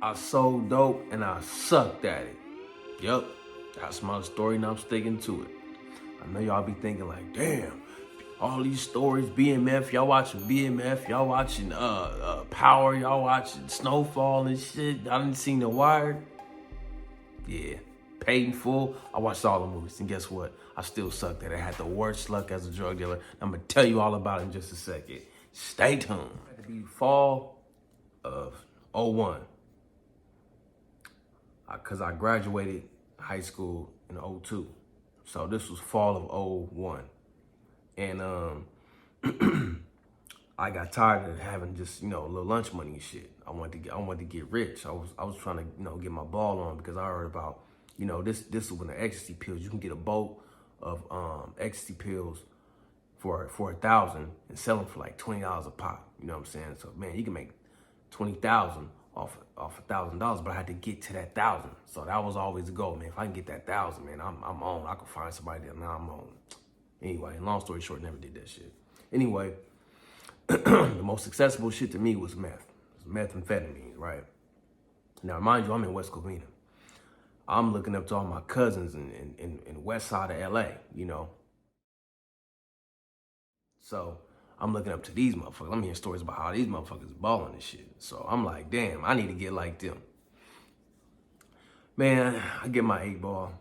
I sold dope and I sucked at it. Yup, that's my story and I'm sticking to it. I know y'all be thinking like, damn, all these stories, BMF, y'all watching BMF, y'all watching Power, y'all watching Snowfall and shit. I didn't see The Wire. Yeah, paid in full. I watched all the movies, and guess what? I still sucked at it. I had the worst luck as a drug dealer. I'm gonna tell you all about it in just a second. Stay tuned. It had to be fall of '01, because I graduated high school in '02. So this was fall of '01. And I got tired of having just, a little lunch money and shit. I wanted to get rich. I was trying to, get my ball on because I heard about, this is when the ecstasy pills, you can get a bolt of ecstasy pills for 1,000 and sell them for like $20 a pop. You know what I'm saying? So man, you can make 20,000 off $1,000, but I had to get to that 1,000. So that was always the goal, man. If I can get that 1,000, man, I'm on. I could find somebody that now I'm on. Anyway, long story short, never did that shit. Anyway, the most accessible shit to me was meth. It was methamphetamine, right? Now, mind you, I'm in West Covina. I'm looking up to all my cousins in west side of LA, So I'm looking up to these motherfuckers. I'm hearing stories about how these motherfuckers balling and shit. So I'm like, damn, I need to get like them. Man, I get my 8-ball.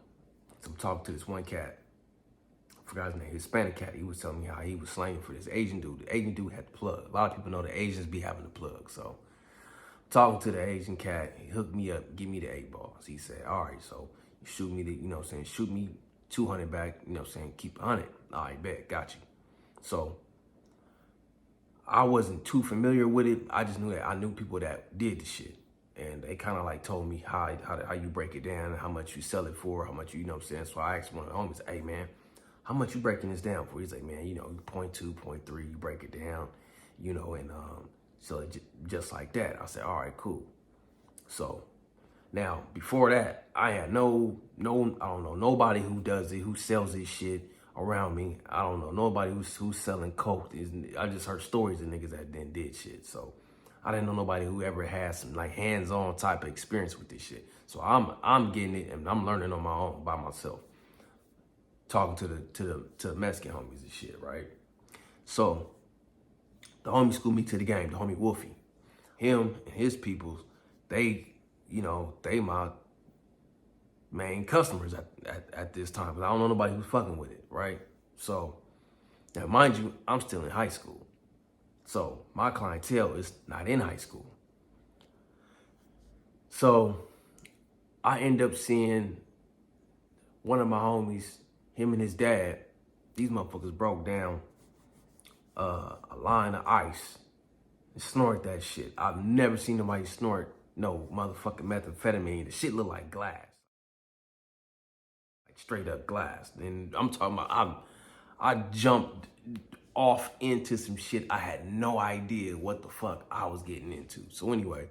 I'm talking to this one cat. I forgot his name, Hispanic cat. He was telling me how he was slanging for this Asian dude. The Asian dude had the plug. A lot of people know the Asians be having the plug. So talking to the Asian cat, he hooked me up, give me the 8-balls. He said, all right, so you shoot me the, shoot me 200 back, keep 100. All right, bet, got you. So I wasn't too familiar with it. I just knew that I knew people that did the shit. And they kind of like told me how you break it down, how much you sell it for, how much So I asked one of the homies, hey man, how much you breaking this down for? He's like, man, 0.2, 0.3, you break it down, and so just like that. I said, all right, cool. So now before that, I had I don't know nobody who does it, who sells this shit around me. I don't know nobody who's selling coke. I just heard stories of niggas that then did shit. So I didn't know nobody who ever had some like hands-on type of experience with this shit. So I'm getting it and I'm learning on my own by myself. Talking to the Mexican homies and shit, right? So the homie schooled me to the game, the homie Wolfie. Him and his peoples, they my main customers at this time. But I don't know nobody who's fucking with it, right? So now mind you, I'm still in high school. So my clientele is not in high school. So I end up seeing one of my homies, him and his dad, these motherfuckers broke down a line of ice and snorted that shit. I've never seen nobody snort no motherfucking methamphetamine. The shit look like glass. Like straight up glass. And I'm talking about, I jumped off into some shit. I had no idea what the fuck I was getting into. So anyway,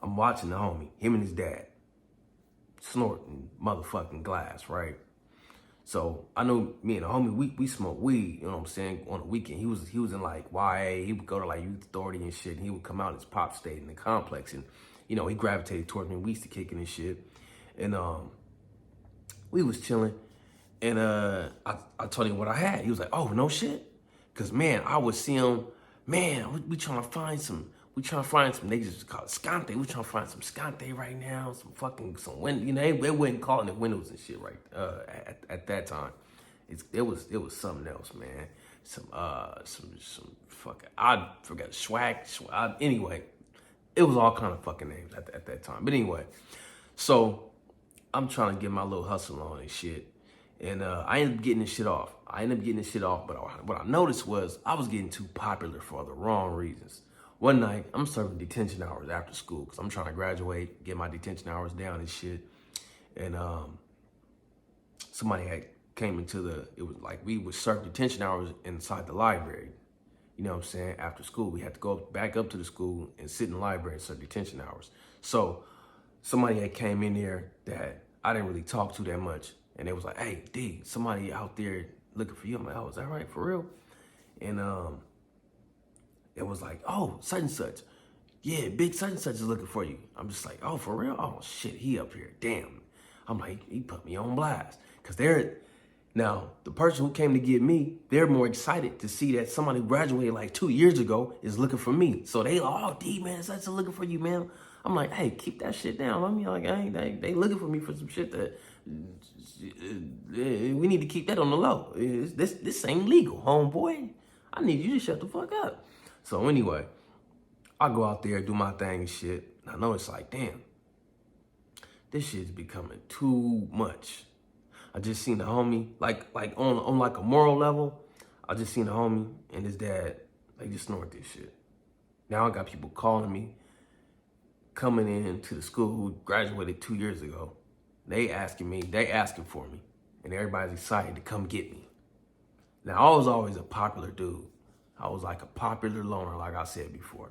I'm watching the homie, him and his dad, snorting motherfucking glass, right? So I know me and the homie, we smoke weed, you know what I'm saying, on the weekend. He was in like YA, he would go to like youth authority and shit, and he would come out as pop state in the complex, and he gravitated towards me. We used to kick it and shit. And we was chilling, and I told him what I had. He was like, oh, no shit? Cause man, I would see him, man, we trying to find some, they just call it scante. We trying to find some scante right now, some wind, they wasn't calling it windows and shit right at that time. It was something else, man. Some fucking, I forgot, swag, anyway, it was all kind of fucking names at that time. But anyway, so I'm trying to get my little hustle on and shit. And I ended up getting this shit off. But what I noticed was I was getting too popular for the wrong reasons. One night, I'm serving detention hours after school because I'm trying to graduate, get my detention hours down and shit. And somebody had came into it was like we would serve detention hours inside the library. You know what I'm saying? After school, we had to go back up to the school and sit in the library and serve detention hours. So somebody had came in there that I didn't really talk to that much. And they was like, hey, D, somebody out there looking for you. I'm like, oh, is that right? For real? And it was like, oh, such and such. yeah, big such and such is looking for you. I'm just like, oh, for real? Oh, shit, he up here. Damn. I'm like, he put me on blast. Because now, the person who came to get me, they're more excited to see that somebody who graduated like 2 years ago is looking for me. So they, oh, D, man, such a looking for you, man. I'm like, hey, keep that shit down. I mean, like, they looking for me for some shit that we need to keep that on the low. This ain't legal, homeboy. I need you to shut the fuck up. So anyway, I go out there, do my thing and shit. I know it's like, damn, this shit's becoming too much. I just seen the homie, like on like a moral level, I just seen the homie and his dad, they just snort this shit. Now I got people calling me, coming in to the school who graduated 2 years ago. They asking for me, and everybody's excited to come get me. Now, I was always a popular dude. I was like a popular loner, like I said before.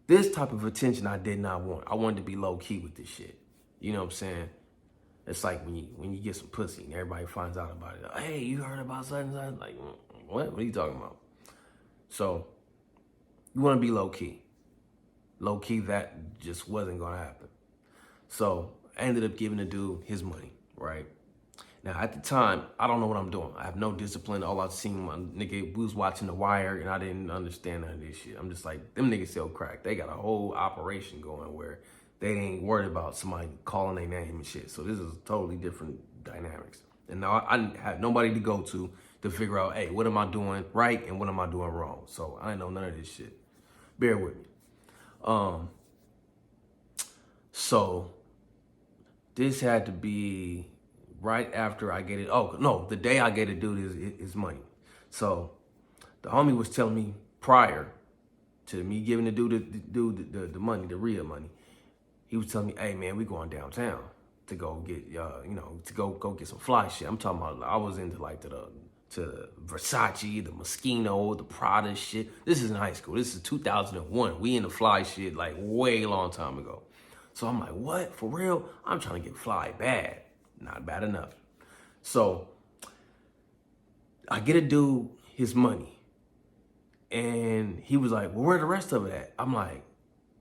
This type of attention I did not want. I wanted to be low key with this shit. You know what I'm saying? It's like when you get some pussy and everybody finds out about it. Hey, you heard about such and such? Like, what? What are you talking about? So, you want to be low key. Low key, that just wasn't going to happen. So, I ended up giving the dude his money, right? Now, at the time, I don't know what I'm doing. I have no discipline. All I've seen, my nigga was watching The Wire, and I didn't understand none of this shit. I'm just like, them niggas sell crack. They got a whole operation going where they ain't worried about somebody calling their name and shit. So this is totally different dynamics. And now I had nobody to go to figure out, hey, what am I doing right and what am I doing wrong? So I know none of this shit. Bear with me. So this had to be right after I get it. Oh, no, the day I get a dude his money. So the homie was telling me prior to me giving the dude the money, the real money, he was telling me, hey, man, we going downtown to go get, to go get some fly shit. I'm talking about, I was into like to Versace, the Moschino, the Prada shit. This is in high school. This is 2001. We in the fly shit like way long time ago. So I'm like, what? For real? I'm trying to get fly bad. Not bad enough. So I get a dude his money. And he was like, well, where the rest of it at? I'm like,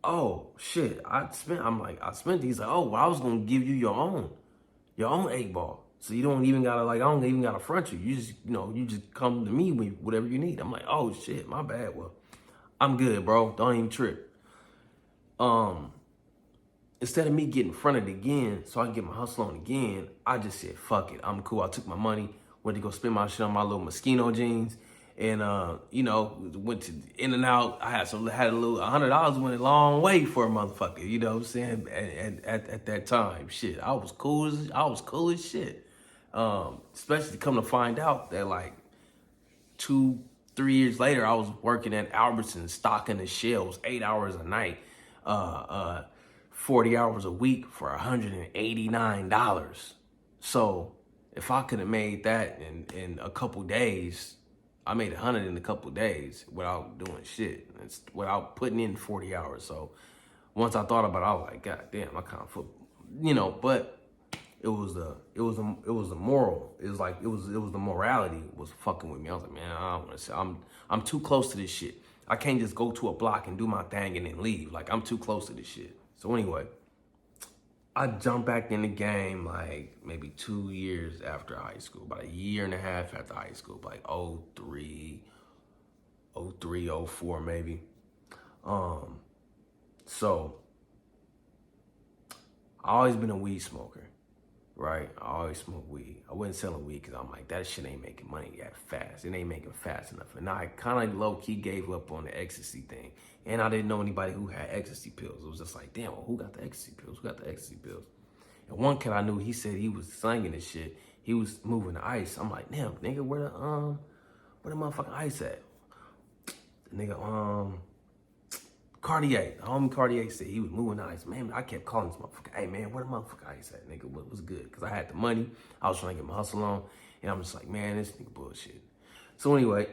oh, shit. I spent. He's like, oh, well, I was going to give you your own 8-ball. So you don't even got to, like, I don't even got to front you. You just, you just come to me with whatever you need. I'm like, oh, shit, my bad. Well, I'm good, bro. Don't even trip. Instead of me getting fronted again so I can get my hustle on again, I just said, fuck it, I'm cool. I took my money, went to go spend my shit on my little Moschino jeans, and, went to In-N-Out. I had a little, $100 went a long way for a motherfucker, you know what I'm saying, at that time. Shit, I was cool as shit. Especially to come to find out that, like, 2-3 years later, I was working at Albertsons, stocking the shelves 8 hours a night, 40 hours a week for $189. So if I could have made that in a couple days, I made 100 in a couple days without doing shit, without putting in 40 hours. So once I thought about it, I was like, God damn, I kind of, but it was the moral. It was like, it was the morality was fucking with me. I was like, man, I don't want to say, I'm too close to this shit. I can't just go to a block and do my thing and then leave. Like, I'm too close to this shit. So anyway, I jumped back in the game like maybe 2 years after high school, about a year and a half after high school, like 03, 04 maybe. So I always been a weed smoker, right? I always smoked weed. I wasn't selling weed because I'm like, that shit ain't making money that fast. It ain't making fast enough. And I kind of low-key gave up on the ecstasy thing. And I didn't know anybody who had ecstasy pills. It was just like, damn, well, who got the ecstasy pills? Who got the ecstasy pills? And one kid I knew, he said he was slanging this shit. He was moving the ice. I'm like, damn, nigga, where the motherfucking ice at? The nigga, Cartier, the homie Cartier said he was moving the ice. Man, I kept calling this motherfucker, hey man, where the motherfucker ice at, nigga? What was good? Because I had the money. I was trying to get my hustle on. And I'm just like, man, this nigga bullshit. So anyway,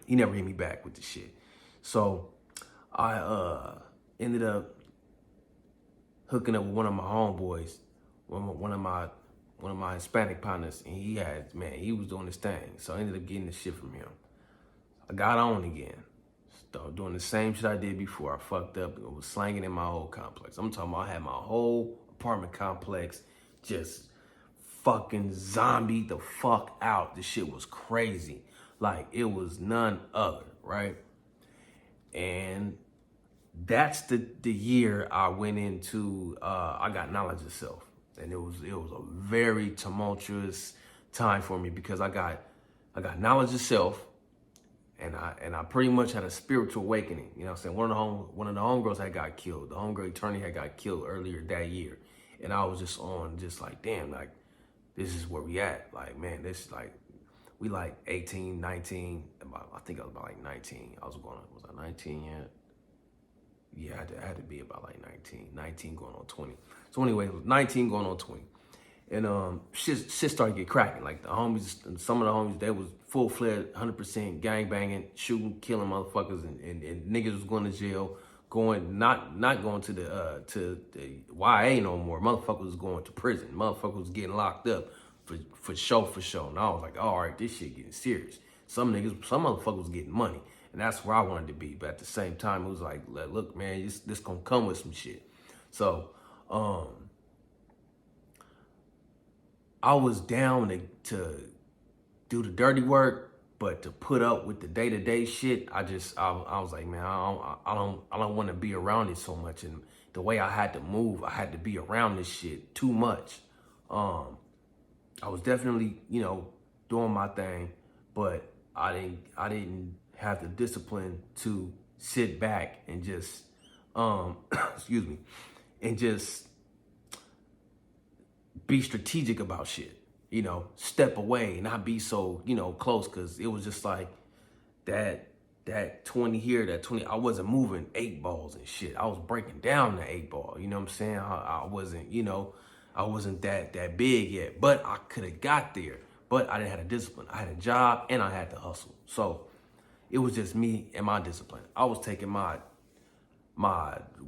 he never hit me back with the shit. So I ended up hooking up with one of my homeboys, one of my Hispanic partners, and he was doing his thing. So I ended up getting the shit from him. I got on again. doing the same shit I did before. I fucked up and was slanging in my old complex. I'm talking about I had my whole apartment complex just fucking zombie the fuck out. This shit was crazy. Like, it was none other, right? And that's the year I went into, I got knowledge of self. And it was a very tumultuous time for me because I got knowledge of self, and I pretty much had a spiritual awakening. You know what I'm saying? One of the homegirls had got killed. The homegirl attorney had got killed earlier that year. And I was just like, damn, like, this is where we at. Like, man, this is like, we like 18, 19. I think I was about like 19. Was I 19 yet? Yeah, I had to be about like 19 going on 20. So anyway, it was 19 going on 20. And shit started to get cracking. Like, the homies, some of the homies, they was full-fledged, 100% gang banging, shooting, killing motherfuckers, and niggas was going to jail, not going to the YA no more. Motherfuckers was going to prison. Motherfuckers was getting locked up for show. And I was like, all right, this shit getting serious. Some motherfuckers was getting money. And that's where I wanted to be. But at the same time, it was like, look, man, this gonna come with some shit. So, I was down to do the dirty work, but to put up with the day-to-day shit, I was like, man, I don't want to be around it so much. And the way I had to move, I had to be around this shit too much. I was definitely, doing my thing, but I didn't have the discipline to sit back and just, excuse me, and just be strategic about shit, step away, not be so, close. Cause it was just like that 20 here, that 20, I wasn't moving 8 balls and shit. I was breaking down the 8 ball. You know what I'm saying? I wasn't, I wasn't that big yet, but I could have got there, but I didn't have a discipline. I had a job and I had to hustle. So it was just me and my discipline. I was taking my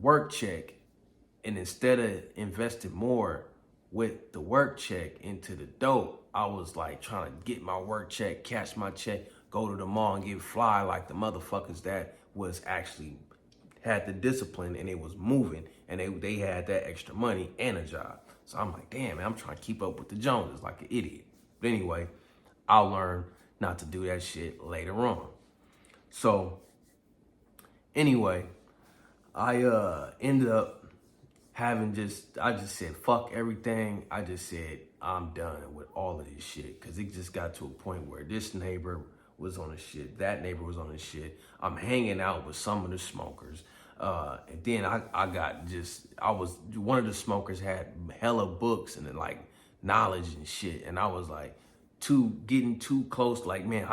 work check, and instead of investing more with the work check into the dope, I was like trying to get my work check, cash my check, go to the mall and get fly like the motherfuckers that was actually had the discipline and it was moving, and they had that extra money and a job. So I'm like, damn, man, I'm trying to keep up with the Joneses like an idiot. But anyway, I'll learn not to do that shit later on. So anyway, I ended up I just said, fuck everything. I just said, I'm done with all of this shit. Cause it just got to a point where this neighbor was on the shit, that neighbor was on the shit. I'm hanging out with some of the smokers. And then I was, one of the smokers had hella books and like knowledge and shit. And I was like, getting too close. Like, man,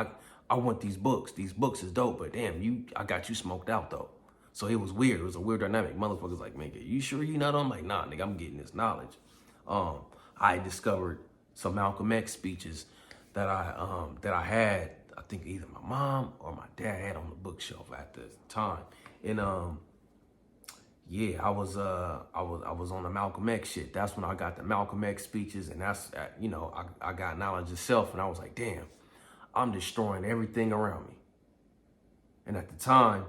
I want these books. These books is dope, but damn, I got you smoked out though. So it was weird. It was a weird dynamic. Motherfuckers like, man, you sure you not on? I'm like, nah, nigga, I'm getting this knowledge. I discovered some Malcolm X speeches that I had. I think either my mom or my dad had on the bookshelf at the time. And yeah, I was on the Malcolm X shit. That's when I got the Malcolm X speeches, and that's I got knowledge of self, and I was like, damn, I'm destroying everything around me. And at the time,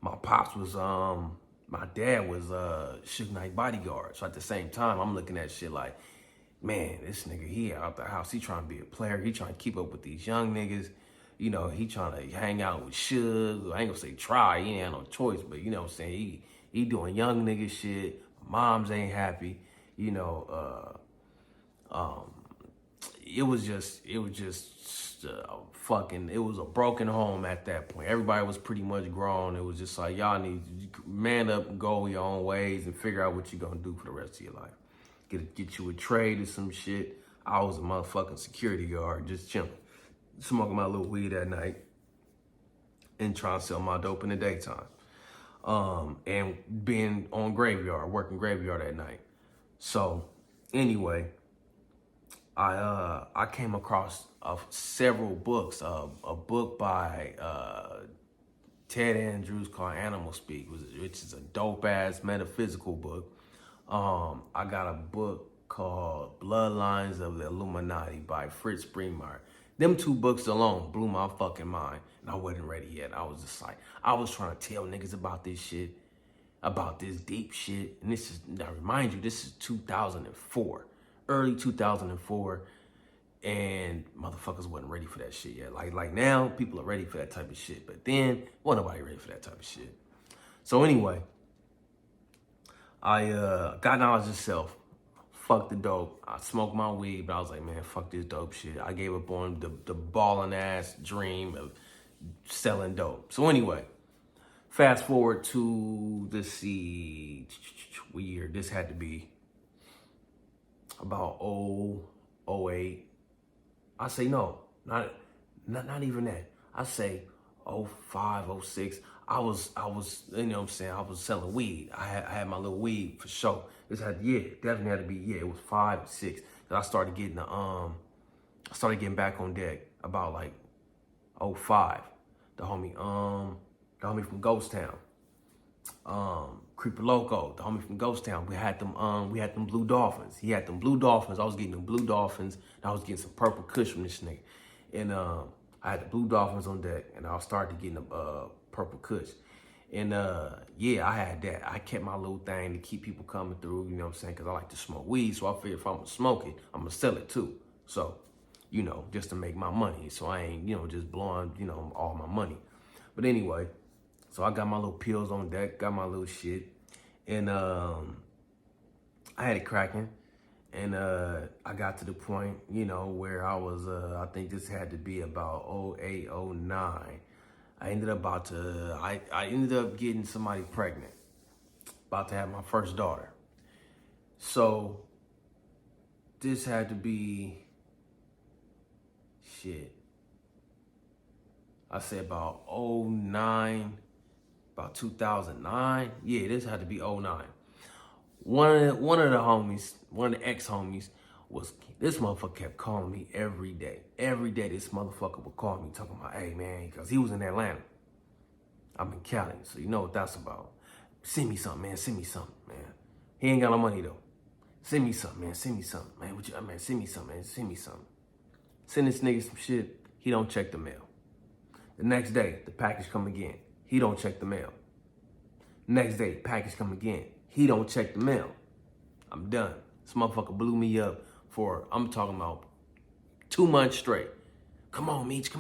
my pops was, my dad was Suge Knight bodyguard. So at the same time, I'm looking at shit like, man, this nigga, he out the house. He trying to be a player. He trying to keep up with these young niggas. He trying to hang out with Suge. I ain't gonna say try. He ain't had no choice, but you know what I'm saying? He doing young nigga shit. Moms ain't happy. It was just it was a broken home at that point. Everybody was pretty much grown. It was just like, y'all need to man up and go your own ways and figure out what you're gonna do for the rest of your life. Get you a trade or some shit. I was a motherfucking security guard, just chilling, smoking my little weed at night and trying to sell my dope in the daytime. And being on working graveyard at night. So anyway, I came across several books. A book by Ted Andrews called Animal Speak, which is a dope-ass metaphysical book. I got a book called Bloodlines of the Illuminati by Fritz Springmeier. Them two books alone blew my fucking mind. And I wasn't ready yet. I was just like, I was trying to tell niggas about this shit, about this deep shit. And this is, I remind you, this is 2004, early 2004. And motherfuckers wasn't ready for that shit yet. Like now, people are ready for that type of shit. But then, wasn't nobody ready for that type of shit. So anyway, I got knowledge of self. Fuck the dope. I smoked my weed, but I was like, man, fuck this dope shit. I gave up on the balling ass dream of selling dope. So anyway, fast forward to, let's see, what year? This had to be about 08. I say no, not even that. I say 05, 06. I was, you know what I'm saying? I was selling weed. I had my little weed for sure. This had, yeah, definitely had to be, yeah, it was 5 or 6. Cause I started getting back on deck about like 05. The homie from Ghost Town. Creeper Loco, the homie from Ghost Town. We had them blue dolphins. He had them blue dolphins. I was getting them blue dolphins. And I was getting some purple kush from this nigga. And I had the blue dolphins on deck, and I started getting the purple kush. And yeah, I had that. I kept my little thing to keep people coming through, you know what I'm saying? Because I like to smoke weed, so I figured if I'm gonna smoke it, I'm gonna sell it too. So, you know, just to make my money. So I ain't, you know, just blowing, you know, all my money. But anyway, so I got my little pills on deck, got my little shit. And I had it cracking. And I got to the point, you know, where I was, I think this had to be about 08, 09. I ended up getting somebody pregnant, about to have my first daughter. So this had to be, shit, I say about 09, about 2009. Yeah, this had to be 09. One of the homies, one of the ex-homies, this motherfucker kept calling me every day. Every day this motherfucker would call me talking about, hey man, because he was in Atlanta. I'm in Cali, so you know what that's about. Send me something, man. Send me something, man. He ain't got no money though. Send me something, man. Send me something, man. Man, send me something, man. Send me something. Send this nigga some shit. He don't check the mail. The next day, the package come again. He don't check the mail. Next day, package come again. He don't check the mail. I'm done. This motherfucker blew me up for, I'm talking about 2 months straight. Come on, Meech,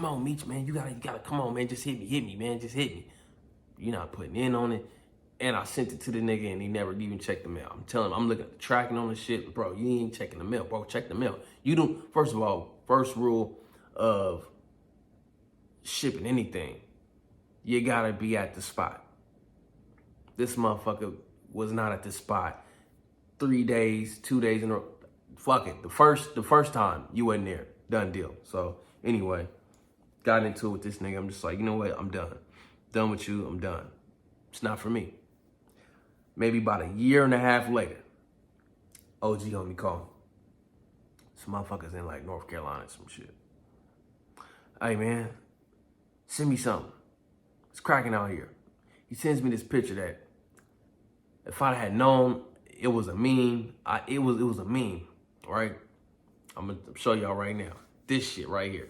man. You gotta, come on, man. Just hit me, man. Just hit me. You're not putting in on it. And I sent it to the nigga and he never even checked the mail. I'm telling him, I'm looking at the tracking on the shit. Bro, you ain't checking the mail, bro. Check the mail. You don't, first of all, first rule of shipping anything, you gotta be at the spot. This motherfucker was not at the spot 3 days, 2 days in a row. Fuck it. The first time you wasn't there. Done deal. So anyway, got into it with this nigga. I'm just like, you know what? I'm done. Done with you. I'm done. It's not for me. Maybe about a year and a half later, OG homie called me. Some motherfuckers in like North Carolina, some shit. Hey man, send me something. It's cracking out here. He sends me this picture that if I had known it was a meme, it was a meme, right? I'm gonna show y'all right now. This shit right here.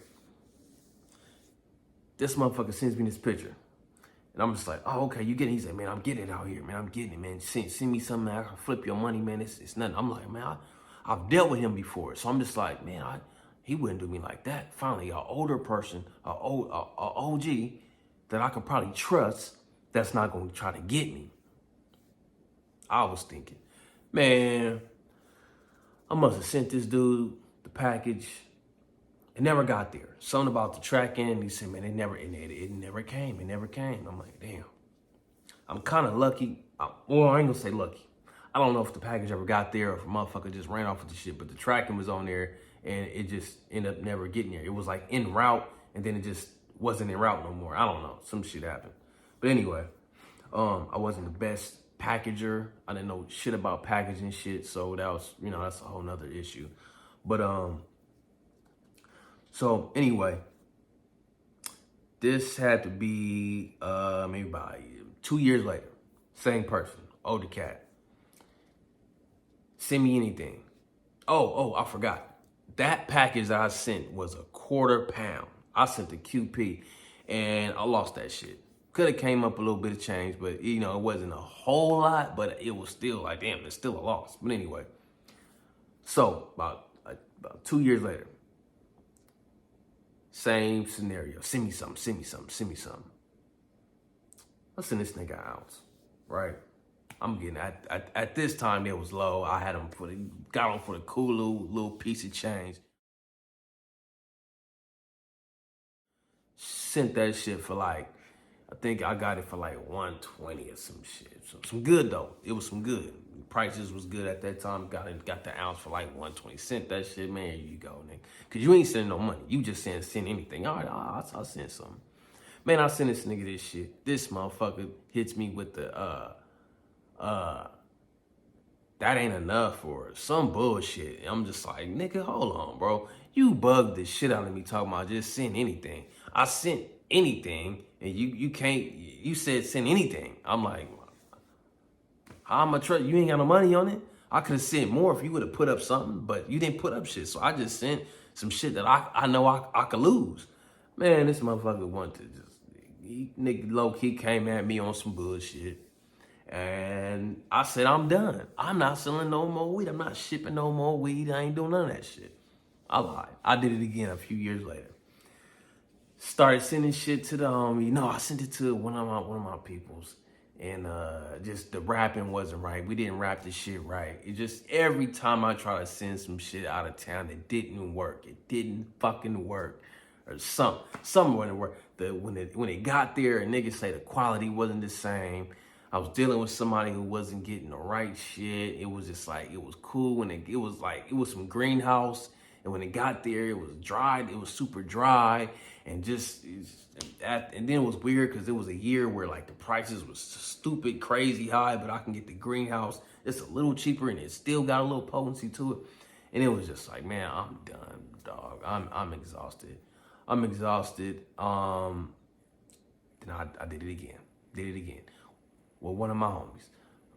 This motherfucker sends me this picture. And I'm just like, oh, okay, you getting it? He said, man, I'm getting it out here, man. I'm getting it, man. Send me something, man. I can flip your money, man. It's nothing. I'm like, man, I've dealt with him before. So I'm just like, man, he wouldn't do me like that. Finally, an older person, a OG that I could probably trust that's not going to try to get me. I was thinking, man, I must have sent this dude the package. It never got there. Something about the tracking. He said, man, it never came. It never came. I'm like, damn. I'm kind of lucky. Well, I ain't gonna say lucky. I don't know if the package ever got there or if a motherfucker just ran off with the shit, but the tracking was on there and it just ended up never getting there. It was like en route and then it just wasn't en route no more. I don't know. Some shit happened. But anyway, I wasn't the best packager. I didn't know shit about packaging shit. So that was, you know, that's a whole nother issue. But, so anyway, this had to be maybe about 2 years later. Same person, older cat. Send me anything. Oh, I forgot. That package that I sent was a £1/4. I sent the QP and I lost that shit. Could have came up a little bit of change, but you know, it wasn't a whole lot, but it was still like, damn, it's still a loss. But anyway, so about 2 years later, same scenario. Send me something, send me something, send me something. I send this nigga an ounce, right? I'm getting at this time it was low. I had him got him for the cool little piece of change. Sent that shit for like, I think I got it for like 120 or some shit. So some good though. It was some good. Prices was good at that time. Got the ounce for like 120. Sent that shit, man. Here you go, nigga. Cause you ain't sending no money. You just saying send anything. All right, I'll send something. Man, I send this nigga this shit. This motherfucker hits me with the that ain't enough or some bullshit. I'm just like, nigga, hold on, bro. You bugged the shit out of me talking about just send anything. I sent anything and you said send anything. I'm like, how am I trust? You ain't got no money on it? I could have sent more if you would have put up something, but you didn't put up shit. So I just sent some shit that I know I could lose. Man, this motherfucker wanted to nigga low-key came at me on some bullshit. And I said, I'm done. I'm not selling no more weed. I'm not shipping no more weed. I ain't doing none of that shit. I lied. I did it again a few years later. Started sending shit to the homie. No, I sent it to one of my peoples. And just the rapping wasn't right. We didn't rap the shit right. It just, every time I try to send some shit out of town, it didn't work. It didn't fucking work. Or something wouldn't work. When it got there, and niggas say the quality wasn't the same. I was dealing with somebody who wasn't getting the right shit. It was just like, it was cool. And it was some greenhouse. And when it got there, it was dry. It was super dry. And and then it was weird because it was a year where like the prices was stupid, crazy high, but I can get the greenhouse. It's a little cheaper and it still got a little potency to it. And it was just like, man, I'm done, dog. I'm exhausted. I'm exhausted. Then I did it again. Well, one of my homies.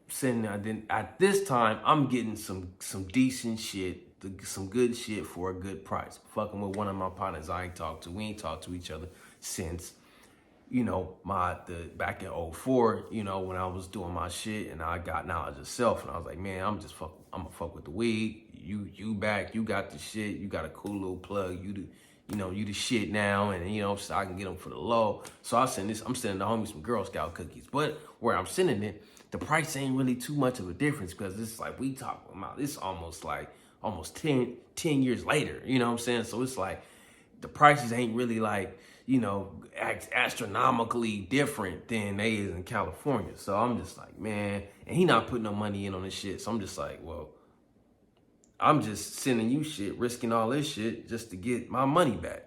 Sitting there, at this time, I'm getting some decent shit, some good shit for a good price. Fucking with one of my partners I ain't talked to. We ain't talked to each other since, you know, back in 04, you know, when I was doing my shit and I got knowledge of self. And I was like, man, I'm gonna fuck with the weed. You back, you got the shit. You got a cool little plug. You the shit now, and you know, so I can get them for the low. So I'm sending the homies some Girl Scout cookies. But where I'm sending it, the price ain't really too much of a difference because it's like we talking about this almost 10 years later. You know what I'm saying? So it's like the prices ain't really like, you know, astronomically different than they is in California. So I'm just like, man, and he not putting no money in on this shit. So I'm just like, well, I'm just sending you shit, risking all this shit just to get my money back.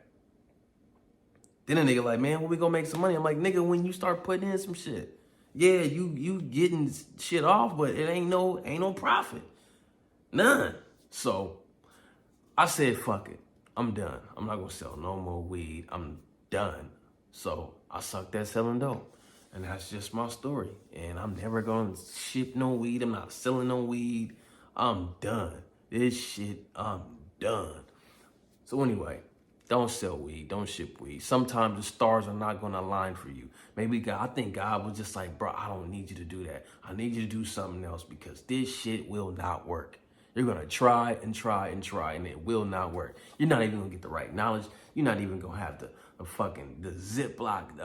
Then a nigga like, man, when we gonna make some money? I'm like, nigga, when you start putting in some shit. Yeah, you getting shit off, but it ain't no profit. None. So I said, fuck it. I'm done. I'm not gonna sell no more weed. I'm done. So I sucked at selling dope. And that's just my story. And I'm never gonna ship no weed. I'm not selling no weed. I'm done. This shit, I'm done. So anyway, don't sell weed, don't ship weed. Sometimes the stars are not gonna align for you. Maybe I think God was just like, bro, I don't need you to do that. I need you to do something else because this shit will not work. You're gonna try and try and try and it will not work. You're not even gonna get the right knowledge. You're not even gonna have the Ziploc,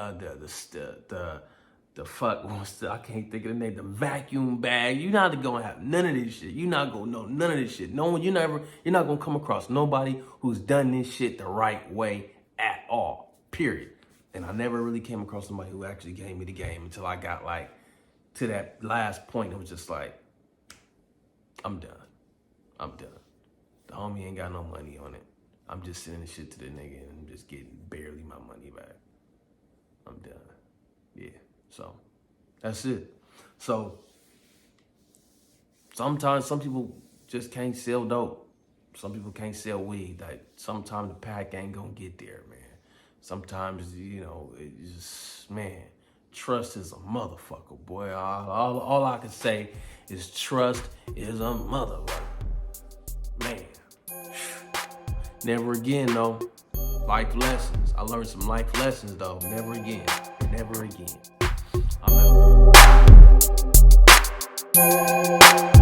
I can't think of the name, the vacuum bag. You're not gonna have none of this shit. You're not gonna know none of this shit. You're not gonna come across nobody who's done this shit the right way at all, period. And I never really came across somebody who actually gave me the game until I got like to that last point. It was just like, I'm done. The homie ain't got no money on it. I'm just sending the shit to the nigga and I'm just getting barely my money back. I'm done. Yeah. So that's it. So sometimes some people just can't sell dope. Some people can't sell weed. Like sometimes the pack ain't gonna get there, man. Sometimes, you know, it's just, man, trust is a motherfucker, boy. All I can say is trust is a motherfucker. Man. Never again, though. Life lessons. I learned some life lessons, though. Never again. Never again. I'm out.